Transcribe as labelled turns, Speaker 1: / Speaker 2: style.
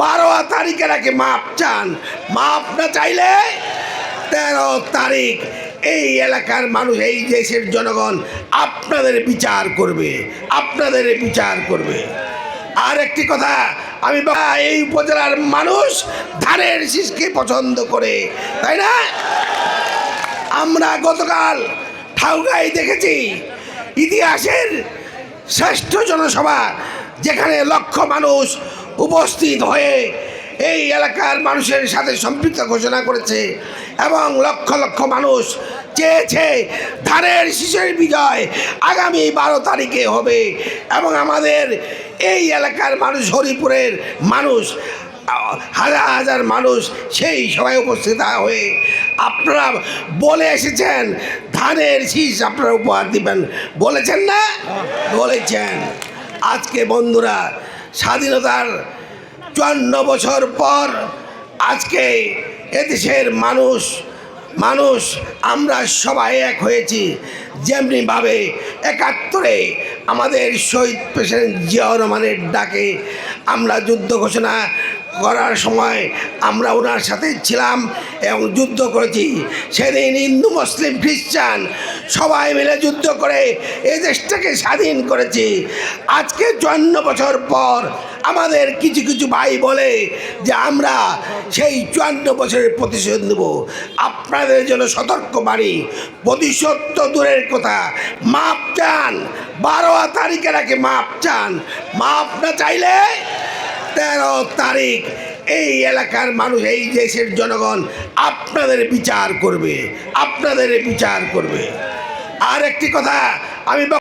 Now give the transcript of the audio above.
Speaker 1: 12 তারিখের আগে মাপ চান। মাপ না চাইলে 13 তারিখ এই এলাকার মানুষ, এই দেশের জনগণ আপনাদের বিচার করবে, আপনাদের বিচার করবে। আর একটি কথা, আমি এই উপজেলার মানুষ ধানের শীষকে পছন্দ করে, তাই না? আমরা গতকাল ঠাউগাই দেখেছি ইতিহাসের শ্রেষ্ঠ জনসভা, যেখানে লক্ষ মানুষ উপস্থিত হয়ে এই এলাকার মানুষের সাথে সম্পৃক্ত ঘোষণা করেছে এবং লক্ষ লক্ষ মানুষ চেয়েছে ধানের শীষের বিজয় আগামী 12 তারিখে হবে। এবং আমাদের এই এলাকার মানুষ, হরিপুরের মানুষ, হাজার হাজার মানুষ সেই সভায় উপস্থিত হয়ে আপনারা বলে এসেছেন ধানের শীষ আপনারা উপহার দিবেন, বলেছেন না? বলেছেন। আজকে বন্ধুরা, স্বাধীনতার 54 বছর পর আজকে এদেশের মানুষ আমরা সবাই এক হয়েছি। যেমনিভাবে 71-এ আমাদের শহীদ প্রেসিডেন্ট জিয়াউর রহমানের ডাকে আমরা যুদ্ধ ঘোষণা করার সময় আমরা ওনার সাথে ছিলাম এবং যুদ্ধ করেছি। সেদিন হিন্দু, মুসলিম, খ্রিস্টান সবাই মিলে যুদ্ধ করে এই দেশটাকে স্বাধীন করেছি। আজকে 54 বছর পর আমাদের কিছু কিছু ভাই বলে যে আমরা সেই 54 বছরের প্রতিশোধ নেব। আপনাদের জন্য সতর্ক বাণী, প্রতিশোধ তো দূরের কথা, মাপ চান। 12 তারিখের আগে মাপ চান। মাপ না চাইলে 13 তারিখ এই এলাকার মানুষ, এই দেশের জনগণ আপনাদের বিচার করবে, আপনাদের বিচার করবে। আর একটি কথা আমি